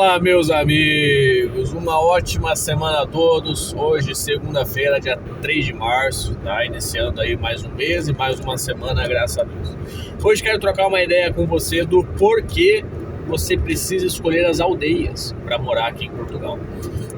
Fala, meus amigos, uma ótima semana a todos. Hoje, segunda-feira, dia 3 de março, tá? Iniciando aí mais um mês e mais uma semana, graças a Deus. Hoje quero trocar uma ideia com você do porquê você precisa escolher as aldeias para morar aqui em Portugal,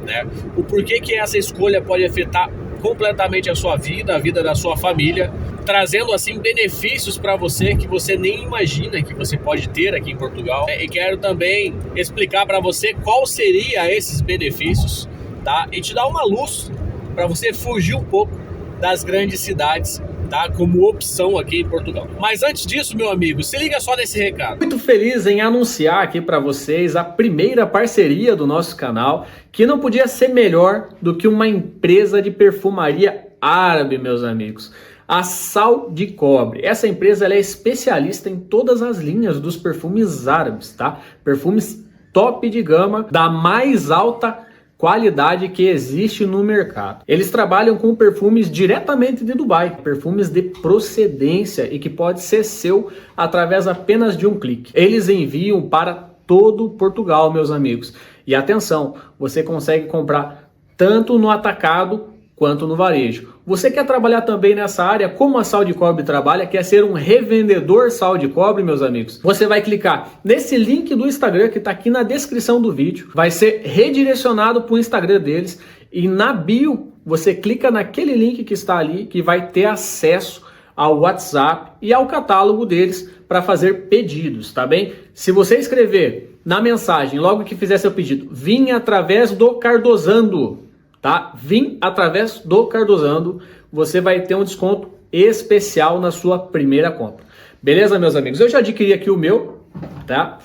né? O porquê que essa escolha pode afetar completamente a sua vida, a vida da sua família, trazendo assim benefícios para você que você nem imagina que você pode ter aqui em Portugal. E quero também explicar para você qual seria esses benefícios, tá? E te dar uma luz para você fugir um pouco das grandes cidades, tá? Como opção aqui em Portugal. Mas antes disso, meu amigo, se liga só nesse recado. Muito feliz em anunciar aqui para vocês a primeira parceria do nosso canal, que não podia ser melhor do que uma empresa de perfumaria árabe, meus amigos. A Sal de Cobre. Essa empresa ela é especialista em todas as linhas dos perfumes árabes, tá? Perfumes top de gama, da mais alta qualidade que existe no mercado. Eles trabalham com perfumes diretamente de Dubai, perfumes de procedência e que pode ser seu através apenas de um clique. Eles enviam para todo Portugal, meus amigos. E atenção, você consegue comprar tanto no atacado quanto no varejo. Você quer trabalhar também nessa área, como a Sal de Cobre trabalha, quer ser um revendedor Sal de Cobre, meus amigos? Você vai clicar nesse link do Instagram que está aqui na descrição do vídeo, vai ser redirecionado para o Instagram deles e na bio você clica naquele link que está ali que vai ter acesso ao WhatsApp e ao catálogo deles para fazer pedidos, tá bem? Se você escrever na mensagem, logo que fizer seu pedido, vim através do Cardosando, tá? Vim através do Cardosando, você vai ter um desconto especial na sua primeira compra. Beleza, meus amigos? Eu já adquiri aqui o meu, tá?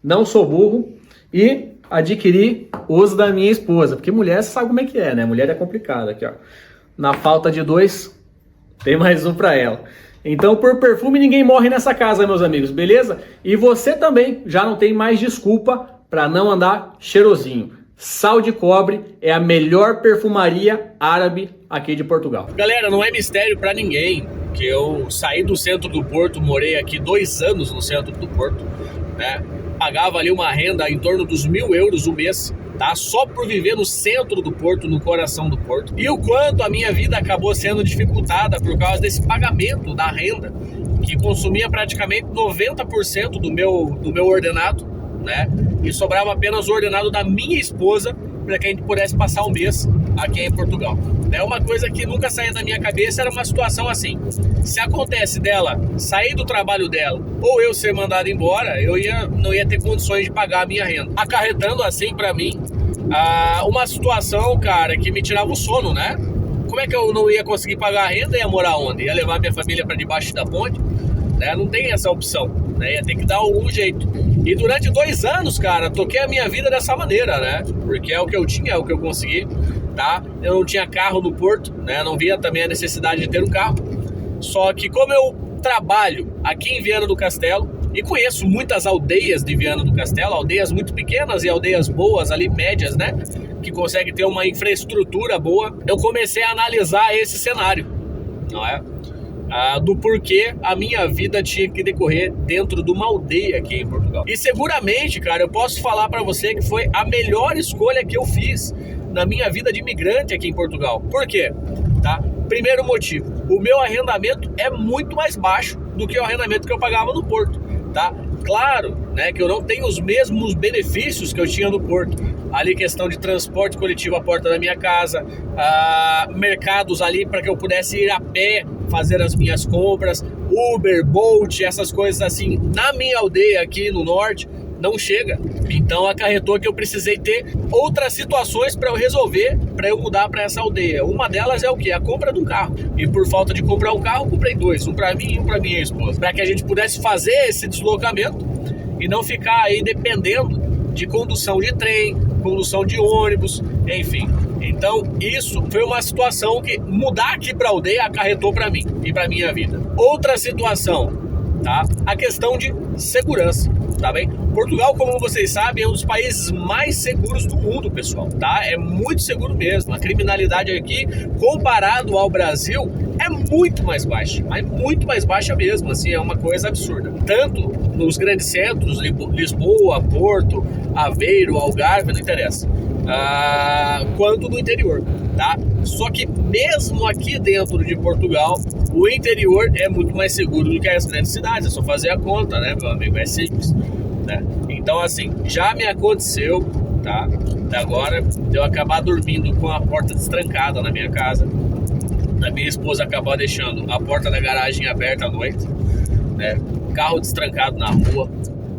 Não sou burro e adquiri os da minha esposa, porque mulher sabe como é que é, né? Mulher é complicada aqui, ó. Na falta de dois, tem mais um para ela. Então, por perfume, ninguém morre nessa casa, meus amigos, beleza? E você também já não tem mais desculpa para não andar cheirosinho. Sal de Cobre é a melhor perfumaria árabe aqui de Portugal. Galera, não é mistério para ninguém que eu saí do centro do Porto, morei aqui 2 anos no centro do Porto, né? Pagava ali uma renda em torno dos 1.000 euros o mês, tá? Só por viver no centro do Porto, no coração do Porto. E o quanto a minha vida acabou sendo dificultada por causa desse pagamento da renda, que consumia praticamente 90% do meu ordenado, né? E sobrava apenas o ordenado da minha esposa para que a gente pudesse passar um mês aqui em Portugal. É uma coisa que nunca saía da minha cabeça, era uma situação assim. Se acontece dela sair do trabalho dela ou eu ser mandado embora, eu não ia ter condições de pagar a minha renda. Acarretando assim para mim uma situação, cara, que me tirava o sono, né? Como é que eu não ia conseguir pagar a renda e ia morar onde? Ia levar minha família para debaixo da ponte? Né? Não tem essa opção, né? Ia ter que dar algum jeito. E durante 2 anos, cara, toquei a minha vida dessa maneira, né? Porque é o que eu tinha, é o que eu consegui, tá? Eu não tinha carro no Porto, né? Não via também a necessidade de ter um carro. Só que como eu trabalho aqui em Viana do Castelo e conheço muitas aldeias de Viana do Castelo, aldeias muito pequenas e aldeias boas ali, médias, né? Que conseguem ter uma infraestrutura boa, eu comecei a analisar esse cenário, não é? Do porquê a minha vida tinha que decorrer dentro de uma aldeia aqui em Portugal. E seguramente, cara, eu posso falar para você que foi a melhor escolha que eu fiz na minha vida de imigrante aqui em Portugal. Por quê? Tá? Primeiro motivo, o meu arrendamento é muito mais baixo do que o arrendamento que eu pagava no Porto, tá? Claro, né, que eu não tenho os mesmos benefícios que eu tinha no Porto. Ali questão de transporte coletivo à porta da minha casa, mercados ali para que eu pudesse ir a pé fazer as minhas compras, Uber, Bolt, essas coisas assim. Na minha aldeia aqui no norte não chega. Então acarretou que eu precisei ter outras situações para eu resolver, para eu mudar para essa aldeia. Uma delas é o quê? A compra de um carro. E por falta de comprar um carro, comprei 2, um para mim e um para minha esposa, para que a gente pudesse fazer esse deslocamento e não ficar aí dependendo de condução de trem, condução de ônibus, enfim. Então isso foi uma situação que mudar aqui para a aldeia acarretou para mim e para minha vida. Outra situação, tá? A questão de segurança, tá bem? Portugal, como vocês sabem, é um dos países mais seguros do mundo, pessoal, tá? É muito seguro mesmo. A criminalidade aqui, comparado ao Brasil, é muito mais baixa, mas muito mais baixa mesmo, assim, é uma coisa absurda. Tanto nos grandes centros, Lisboa, Porto, Aveiro, Algarve, não interessa, quanto no interior, tá? Só que mesmo aqui dentro de Portugal, o interior é muito mais seguro do que as grandes cidades. É só fazer a conta, né, meu amigo? É simples, né? Então, assim, já me aconteceu, tá? Agora, eu acabar dormindo com a porta destrancada na minha casa, a minha esposa acabar deixando a porta da garagem aberta à noite, né? Carro destrancado na rua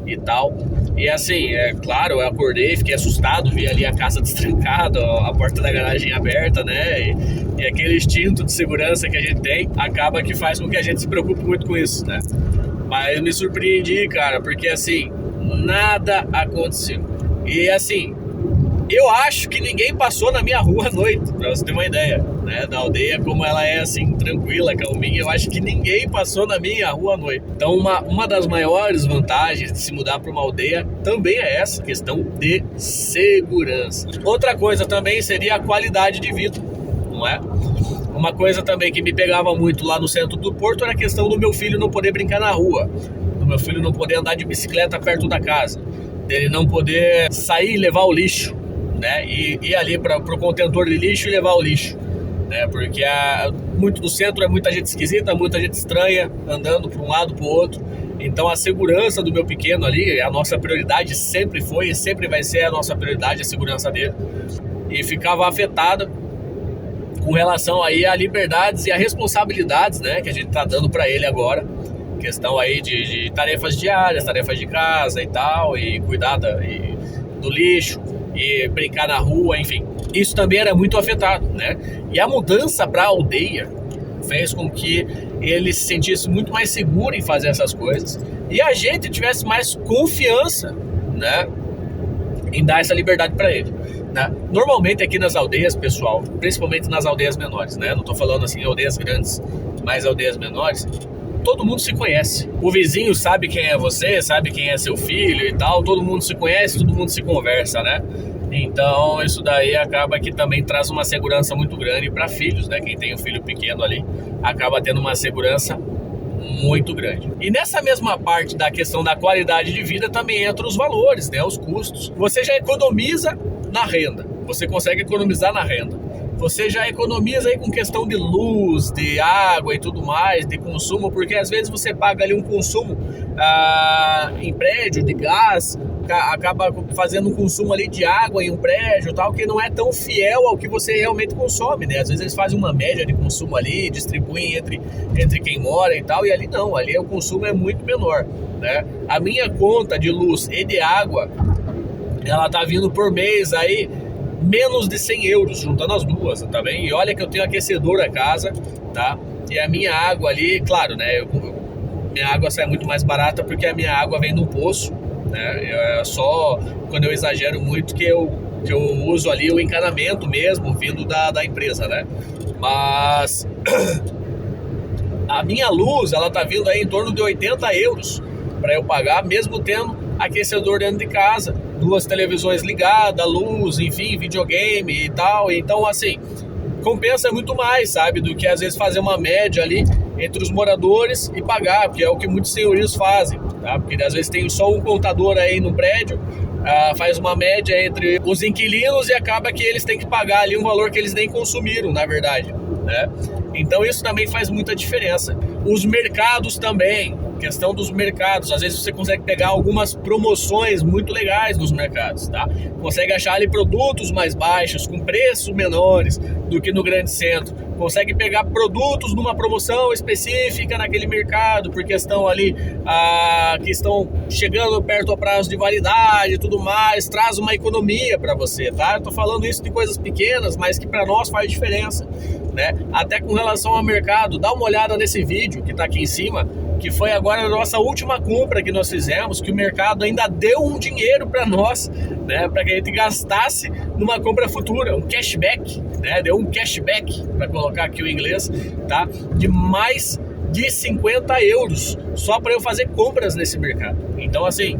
e tal. E assim, é claro, eu acordei, fiquei assustado, vi ali a casa destrancada, a porta da garagem aberta, né? E aquele instinto de segurança que a gente tem acaba que faz com que a gente se preocupe muito com isso, né? Mas me surpreendi, cara, porque assim, nada aconteceu. E assim, eu acho que ninguém passou na minha rua à noite, pra você ter uma ideia, né? Da aldeia, como ela é assim, tranquila, calminha, eu acho que ninguém passou na minha rua à noite. Então, uma das maiores vantagens de se mudar para uma aldeia também é essa questão de segurança. Outra coisa também seria a qualidade de vida, não é? Uma coisa também que me pegava muito lá no centro do Porto era a questão do meu filho não poder brincar na rua, do meu filho não poder andar de bicicleta perto da casa, dele não poder sair e levar o lixo, né? E ir ali para o contentor de lixo e levar o lixo, né? Porque muito do centro é muita gente esquisita, muita gente estranha, andando para um lado para o outro. Então a segurança do meu pequeno ali, a nossa prioridade sempre foi e sempre vai ser a nossa prioridade, a segurança dele. E ficava afetada com relação aí a liberdades e a responsabilidades, né, que a gente tá dando para ele agora. Questão aí de tarefas diárias, tarefas de casa e tal, e cuidar do lixo, e brincar na rua, enfim. Isso também era muito afetado, né? E a mudança para a aldeia fez com que ele se sentisse muito mais seguro em fazer essas coisas e a gente tivesse mais confiança, né, em dar essa liberdade para ele, né? Normalmente aqui nas aldeias, pessoal, principalmente nas aldeias menores, né? Não tô falando assim aldeias grandes, mas aldeias menores, todo mundo se conhece. O vizinho sabe quem é você, sabe quem é seu filho e tal. Todo mundo se conhece, todo mundo se conversa, né? Então isso daí acaba que também traz uma segurança muito grande para filhos, né? Quem tem um filho pequeno ali acaba tendo uma segurança muito grande. E nessa mesma parte da questão da qualidade de vida também entra os valores, né? Os custos. Você já economiza na renda, você consegue economizar na renda. Você já economiza aí com questão de luz, de água e tudo mais, de consumo, porque às vezes você paga ali um consumo em prédio, de gás, acaba fazendo um consumo ali de água em um prédio tal, que não é tão fiel ao que você realmente consome, né? Às vezes eles fazem uma média de consumo ali, distribuem entre quem mora e tal, e ali não, ali o consumo é muito menor, né? A minha conta de luz e de água, ela tá vindo por mês aí menos de 100 euros, juntando as duas, tá bem? E olha que eu tenho aquecedor na casa, tá? E a minha água ali, claro, né? Minha água sai muito mais barata porque a minha água vem no poço, né? É só quando eu exagero muito que eu uso ali o encanamento mesmo, vindo da empresa, né? Mas a minha luz, ela tá vindo aí em torno de 80 euros para eu pagar, mesmo tendo aquecedor dentro de casa, 2 televisões ligadas, luz, enfim, videogame e tal. Então, assim, compensa muito mais, sabe, do que às vezes fazer uma média ali entre os moradores e pagar, porque é o que muitos senhorios fazem, tá? Porque às vezes tem só um contador aí no prédio, faz uma média entre os inquilinos e acaba que eles têm que pagar ali um valor que eles nem consumiram, na verdade, né? Então isso também faz muita diferença. Os mercados também, questão dos mercados, às vezes você consegue pegar algumas promoções muito legais nos mercados, tá? Consegue achar ali produtos mais baixos, com preços menores do que no grande centro. Consegue pegar produtos numa promoção específica naquele mercado, por questão ali que estão chegando perto ao prazo de validade e tudo mais, traz uma economia para você, tá? Eu tô falando isso de coisas pequenas, mas que para nós faz diferença, né? Até com relação ao mercado, dá uma olhada nesse vídeo que tá aqui em cima, que foi agora a nossa última compra que nós fizemos, que o mercado ainda deu um dinheiro para nós, né, para que a gente gastasse numa compra futura, um cashback, né, deu um cashback, para colocar aqui o inglês, tá, de mais de 50 euros, só para eu fazer compras nesse mercado. Então, assim,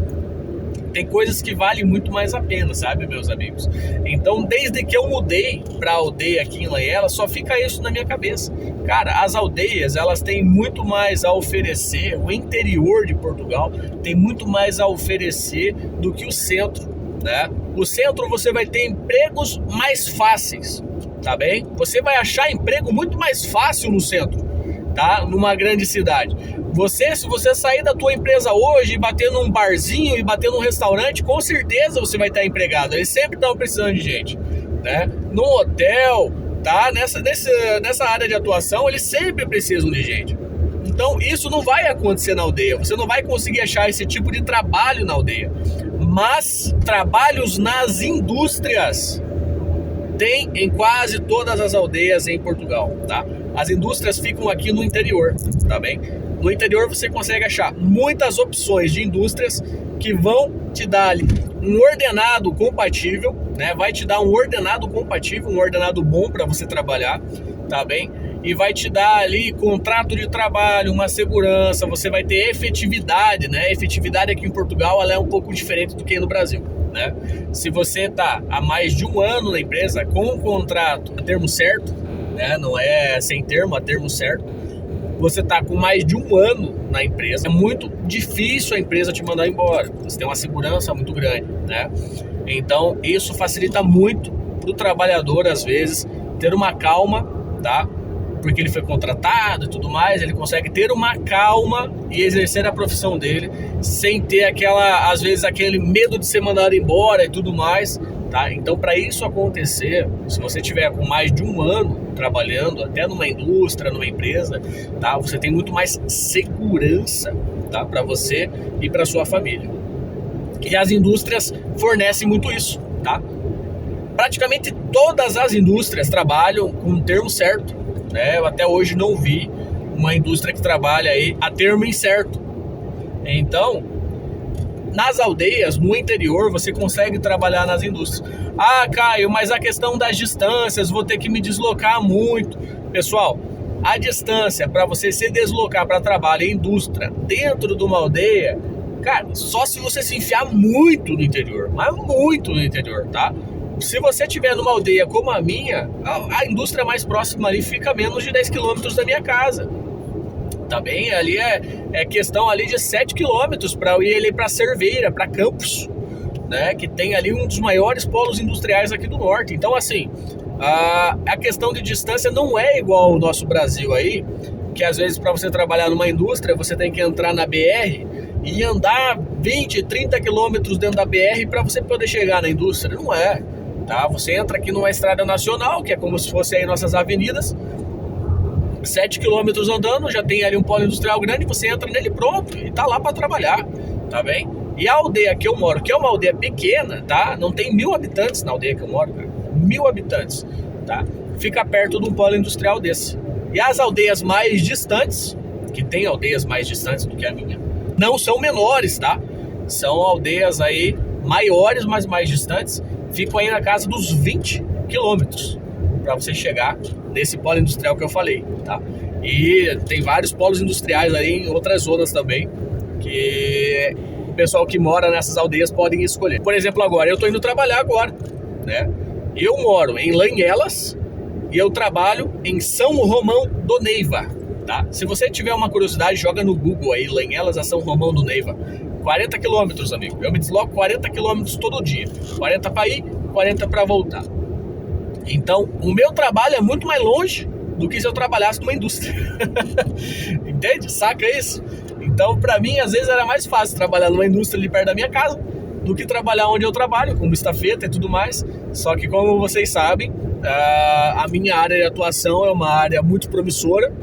tem coisas que valem muito mais a pena, sabe, meus amigos? Então, desde que eu mudei para a aldeia aqui em Lanhela, só fica isso na minha cabeça. Cara, as aldeias, elas têm muito mais a oferecer, o interior de Portugal tem muito mais a oferecer do que o centro, né? O centro você vai ter empregos mais fáceis, tá bem? Você vai achar emprego muito mais fácil no centro, tá? Numa grande cidade. Se você sair da tua empresa hoje e bater num barzinho e bater num restaurante, com certeza você vai estar empregado. Eles sempre estão precisando de gente, né? No hotel, tá? Nessa área de atuação, eles sempre precisam de gente. Então, isso não vai acontecer na aldeia. Você não vai conseguir achar esse tipo de trabalho na aldeia. Mas trabalhos nas indústrias tem em quase todas as aldeias em Portugal, tá? As indústrias ficam aqui no interior, tá bem? No interior você consegue achar muitas opções de indústrias que vão te dar ali um ordenado compatível, né? Vai te dar um ordenado compatível, um ordenado bom para você trabalhar, tá bem? E vai te dar ali contrato de trabalho, uma segurança, você vai ter efetividade, né? Efetividade aqui em Portugal, ela é um pouco diferente do que no Brasil, né? Se você está há mais de um ano na empresa com um contrato a termo certo, né? Não é sem termo, a termo certo, você está com mais de um ano na empresa, é muito difícil a empresa te mandar embora. Você tem uma segurança muito grande, né? Então, isso facilita muito para o trabalhador, às vezes, ter uma calma, tá? Porque ele foi contratado e tudo mais, ele consegue ter uma calma e exercer a profissão dele sem ter às vezes, aquele medo de ser mandado embora e tudo mais, tá? Então, para isso acontecer, se você tiver com mais de um ano trabalhando, até numa indústria, numa empresa, tá? Você tem muito mais segurança, tá? Para você e para sua família. E as indústrias fornecem muito isso, tá? Praticamente todas as indústrias trabalham com um termo certo, né? Eu até hoje não vi uma indústria que trabalha aí a termo incerto. Então, nas aldeias, no interior, você consegue trabalhar nas indústrias. Ah, Caio, mas a questão das distâncias, vou ter que me deslocar muito. Pessoal, a distância para você se deslocar para trabalho em indústria dentro de uma aldeia, cara, só se você se enfiar muito no interior, mas muito no interior, tá? Se você estiver numa aldeia como a minha, a indústria mais próxima ali fica a menos de 10 quilômetros da minha casa. Tá bem? Ali é questão ali de 7 quilômetros para eu ir ali para Cerveira, para Campos, né? Que tem ali um dos maiores polos industriais aqui do norte. Então, assim, a questão de distância não é igual ao nosso Brasil aí, que às vezes para você trabalhar numa indústria, você tem que entrar na BR e andar 20, 30 quilômetros dentro da BR para você poder chegar na indústria. Não é. Tá? Você entra aqui numa estrada nacional, que é como se fosse aí nossas avenidas, 7 quilômetros andando, já tem ali um polo industrial grande, você entra nele pronto e tá lá para trabalhar, tá bem? E a aldeia que eu moro, que é uma aldeia pequena, tá? Não tem 1000 habitantes na aldeia que eu moro, cara. 1000 habitantes, tá? Fica perto de um polo industrial desse. E as aldeias mais distantes, que tem aldeias mais distantes do que a minha, não são menores, tá? São aldeias aí maiores, mas mais distantes, ficam aí na casa dos 20 quilômetros para você chegar nesse polo industrial que eu falei, tá? E tem vários polos industriais aí em outras zonas também, que o pessoal que mora nessas aldeias podem escolher. Por exemplo, agora, eu tô indo trabalhar agora, né? Eu moro em Lanhelas e eu trabalho em São Romão do Neiva, tá? Se você tiver uma curiosidade, joga no Google aí, Lanhelas a São Romão do Neiva. 40 quilômetros, amigo. Eu me desloco 40 quilômetros todo dia. 40 para ir, 40 para voltar. Então, o meu trabalho é muito mais longe do que se eu trabalhasse numa indústria. Entende? Saca isso? Então, para mim, às vezes era mais fácil trabalhar numa indústria ali perto da minha casa do que trabalhar onde eu trabalho, como estafeta e tudo mais. Só que, como vocês sabem, a minha área de atuação é uma área muito promissora,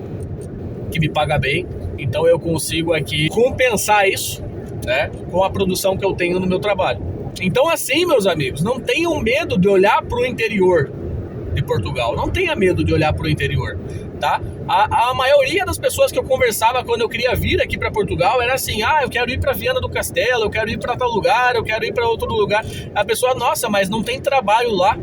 que me paga bem. Então, eu consigo aqui compensar isso, né, com a produção que eu tenho no meu trabalho. Então, assim, meus amigos, não tenham medo de olhar para o interior de Portugal. Não tenha medo de olhar para o interior, tá? A maioria das pessoas que eu conversava quando eu queria vir aqui para Portugal era assim: ah, eu quero ir para Viana do Castelo, eu quero ir para tal lugar, eu quero ir para outro lugar. A pessoa, nossa, mas não tem trabalho lá.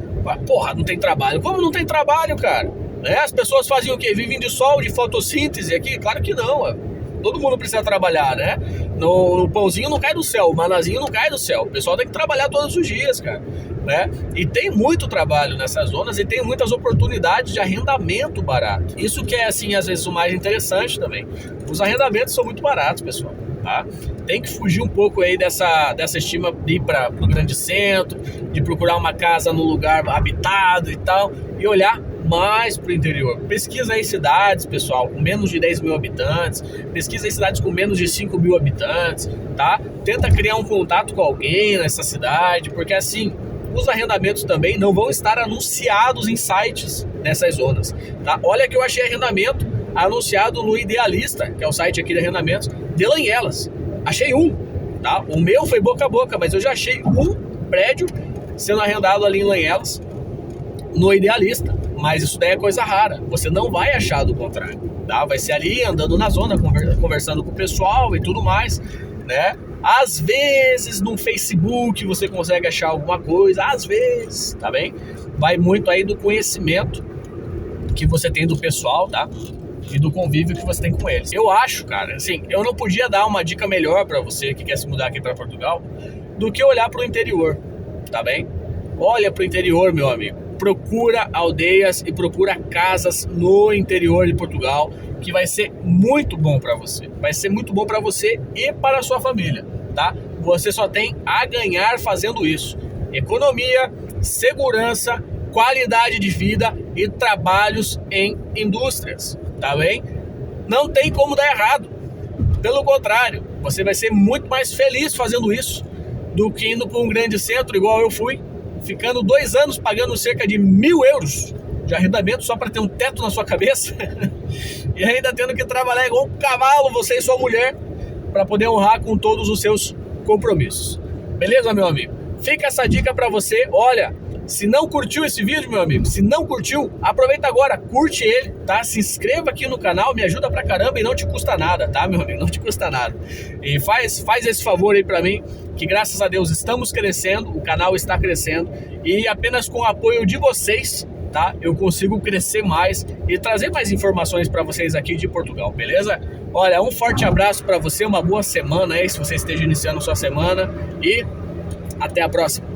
Porra, não tem trabalho. Como não tem trabalho, cara? Né? As pessoas faziam o quê? Vivem de sol, de fotossíntese aqui? Claro que não, ó. Todo mundo precisa trabalhar, né? No pãozinho não cai do céu, o manazinho não cai do céu. O pessoal tem que trabalhar todos os dias, cara, né? E tem muito trabalho nessas zonas e tem muitas oportunidades de arrendamento barato. Isso que é, assim, às vezes o mais interessante também. Os arrendamentos são muito baratos, pessoal. tá? Tem que fugir um pouco aí dessa estima de ir para o grande centro, de procurar uma casa num lugar habitado e tal, e olhar mais para o interior. Pesquisa aí cidades, pessoal, com menos de 10 mil habitantes, pesquisa aí cidades com menos de 5 mil habitantes, tá? Tenta criar um contato com alguém nessa cidade, porque assim, os arrendamentos também não vão estar anunciados em sites nessas zonas, tá? Olha que eu achei arrendamento anunciado no Idealista, que é o site aqui de arrendamentos, de Lanhelas. Achei um, tá? O meu foi boca a boca, mas eu já achei um prédio sendo arrendado ali em Lanhelas, no Idealista. Mas isso daí é coisa rara, você não vai achar do contrário, tá? Vai ser ali andando na zona, conversando com o pessoal e tudo mais, né? Às vezes no Facebook você consegue achar alguma coisa, às vezes, tá bem? Vai muito aí do conhecimento que você tem do pessoal, tá? E do convívio que você tem com eles. Eu acho, cara, assim, eu não podia dar uma dica melhor pra você que quer se mudar aqui pra Portugal do que olhar pro interior, tá bem? Olha pro interior, meu amigo. Procura aldeias e procura casas no interior de Portugal, que vai ser muito bom para você. Vai ser muito bom para você e para a sua família, tá? Você só tem a ganhar fazendo isso. Economia, segurança, qualidade de vida e trabalhos em indústrias, tá bem? Não tem como dar errado. Pelo contrário, você vai ser muito mais feliz fazendo isso do que indo para um grande centro igual eu fui, ficando 2 anos pagando cerca de 1.000 euros de arrendamento só para ter um teto na sua cabeça e ainda tendo que trabalhar igual um cavalo, você e sua mulher, para poder honrar com todos os seus compromissos. Beleza, meu amigo? Fica essa dica para você. Olha, se não curtiu esse vídeo, meu amigo, se não curtiu, aproveita agora, curte ele, tá? Se inscreva aqui no canal, me ajuda pra caramba e não te custa nada, tá, meu amigo? Não te custa nada. E faz esse favor aí pra mim, que graças a Deus estamos crescendo, o canal está crescendo e apenas com o apoio de vocês, tá? Eu consigo crescer mais e trazer mais informações pra vocês aqui de Portugal, beleza? Olha, um forte abraço pra você, uma boa semana aí, se você esteja iniciando sua semana e até a próxima.